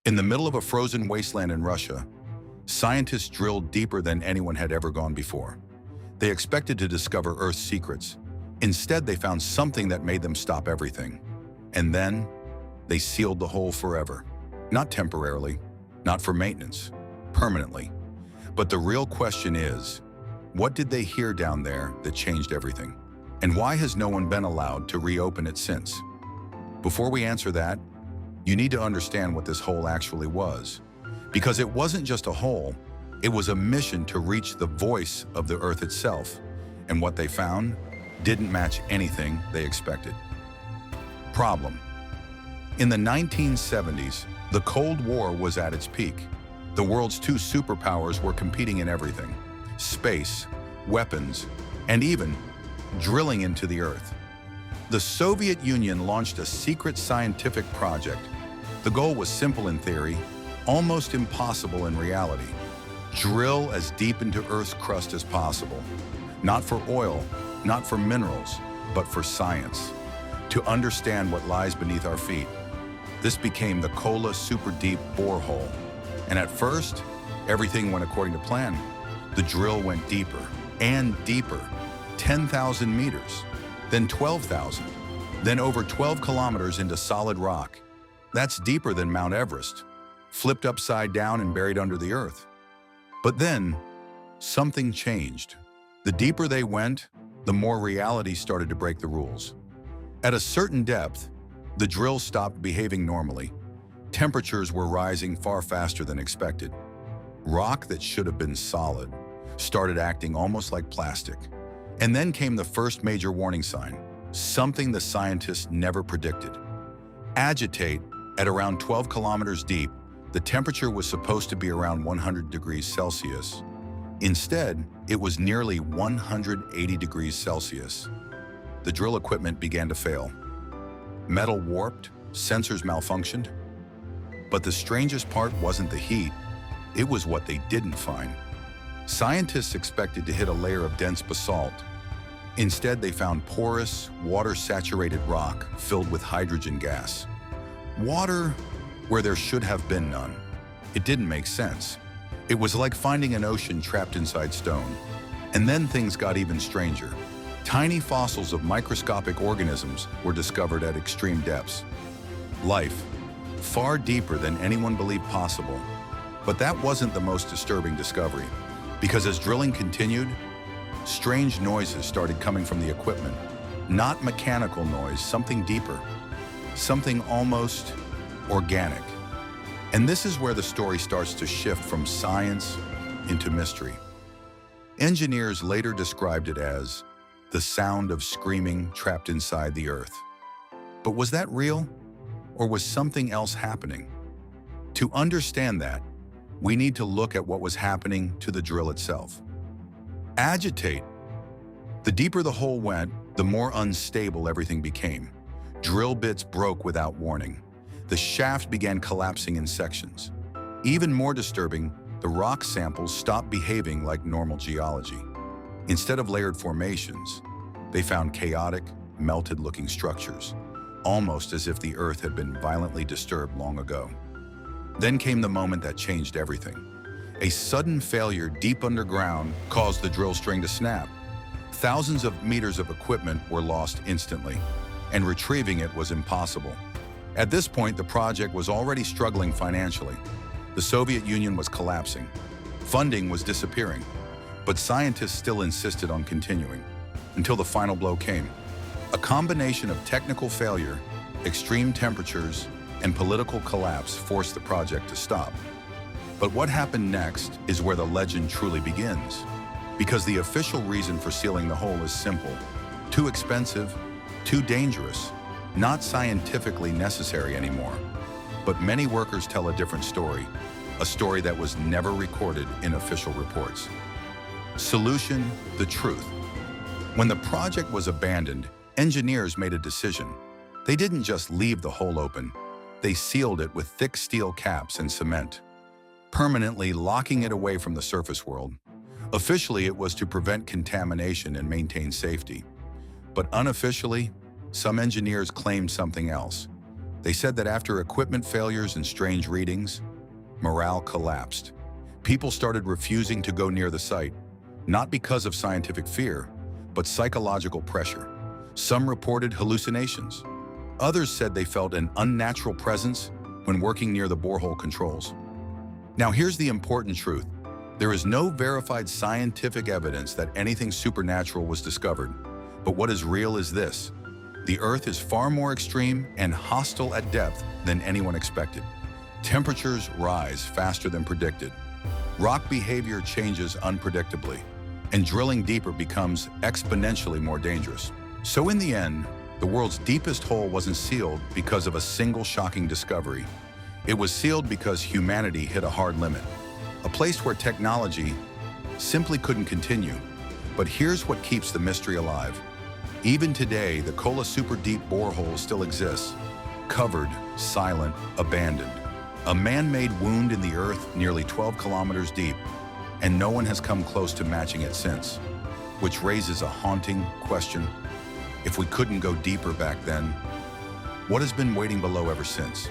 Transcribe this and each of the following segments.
In the middle of a frozen wasteland in Russia, scientists drilled deeper than anyone had ever gone before. They expected to discover Earth's secrets. Instead, they found something that made them stop everything. And then, they sealed the hole forever. Not temporarily, not for maintenance, permanently. But the real question is, what did they hear down there that changed everything? And why has no one been allowed to reopen it since? Before we answer that, you need to understand what this hole actually was. Because it wasn't just a hole, it was a mission to reach the voice of the Earth itself. And what they found didn't match anything they expected. Problem. In the 1970s, the Cold War was at its peak. The world's two superpowers were competing in everything: space, weapons, and even drilling into the Earth. The Soviet Union launched a secret scientific project. The goal was simple in theory, almost impossible in reality. Drill as deep into Earth's crust as possible. Not for oil, not for minerals, but for science. To understand what lies beneath our feet. This became the Kola Superdeep Borehole. And at first, everything went according to plan. The drill went deeper and deeper, 10,000 meters, then 12,000, then over 12 kilometers into solid rock. That's deeper than Mount Everest, flipped upside down and buried under the earth. But then, something changed. The deeper they went, the more reality started to break the rules. At a certain depth, the drill stopped behaving normally. Temperatures were rising far faster than expected. Rock that should have been solid started acting almost like plastic. And then came the first major warning sign, something the scientists never predicted. Agitate at around 12 kilometers deep, the temperature was supposed to be around 100 degrees Celsius. Instead, it was nearly 180 degrees Celsius. The drill equipment began to fail. Metal warped, sensors malfunctioned. But the strangest part wasn't the heat, it was what they didn't find. Scientists expected to hit a layer of dense basalt. Instead, they found porous, water-saturated rock filled with hydrogen gas. Water where there should have been none. It didn't make sense. It was like finding an ocean trapped inside stone. And then things got even stranger. Tiny fossils of microscopic organisms were discovered at extreme depths. Life, far deeper than anyone believed possible. But that wasn't the most disturbing discovery, because as drilling continued, strange noises started coming from the equipment. Not mechanical noise, something deeper, something almost organic. And this is where the story starts to shift from science into mystery. Engineers later described it as the sound of screaming trapped inside the earth. But was that real? Or was something else happening? To understand that, we need to look at what was happening to the drill itself. Agitate. The deeper the hole went, the more unstable everything became. Drill bits broke without warning. The shaft began collapsing in sections. Even more disturbing, the rock samples stopped behaving like normal geology. Instead of layered formations, they found chaotic, melted-looking structures, almost as if the earth had been violently disturbed long ago. Then came the moment that changed everything. A sudden failure deep underground caused the drill string to snap. Thousands of meters of equipment were lost instantly, and retrieving it was impossible. At this point, the project was already struggling financially. The Soviet Union was collapsing. Funding was disappearing. But scientists still insisted on continuing, until the final blow came. A combination of technical failure, extreme temperatures, and political collapse forced the project to stop. But what happened next is where the legend truly begins. Because the official reason for sealing the hole is simple: too expensive, too dangerous, not scientifically necessary anymore. But many workers tell a different story, a story that was never recorded in official reports. Solution: the truth. When the project was abandoned, engineers made a decision. They didn't just leave the hole open, they sealed it with thick steel caps and cement, permanently locking it away from the surface world. Officially, it was to prevent contamination and maintain safety. But unofficially, some engineers claimed something else. They said that after equipment failures and strange readings, morale collapsed. People started refusing to go near the site, not because of scientific fear, but psychological pressure. Some reported hallucinations. Others said they felt an unnatural presence when working near the borehole controls. Now here's the important truth. There is no verified scientific evidence that anything supernatural was discovered. But what is real is this. The Earth is far more extreme and hostile at depth than anyone expected. Temperatures rise faster than predicted. Rock behavior changes unpredictably, and drilling deeper becomes exponentially more dangerous. So in the end, the world's deepest hole wasn't sealed because of a single shocking discovery. It was sealed because humanity hit a hard limit, a place where technology simply couldn't continue. But here's what keeps the mystery alive. Even today, the Kola Superdeep Borehole still exists, covered, silent, abandoned. A man-made wound in the earth nearly 12 kilometers deep, and no one has come close to matching it since. Which raises a haunting question. If we couldn't go deeper back then, what has been waiting below ever since?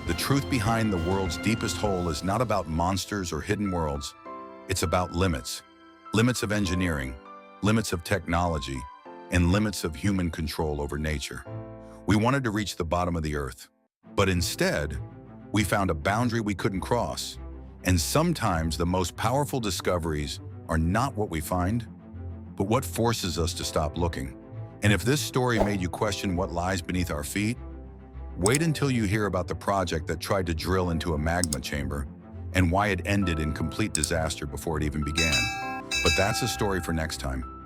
The truth behind the world's deepest hole is not about monsters or hidden worlds. It's about limits. Limits of engineering, limits of technology, and limits of human control over nature. We wanted to reach the bottom of the earth, but instead, we found a boundary we couldn't cross. And sometimes the most powerful discoveries are not what we find, but what forces us to stop looking. And if this story made you question what lies beneath our feet, wait until you hear about the project that tried to drill into a magma chamber and why it ended in complete disaster before it even began. But that's a story for next time.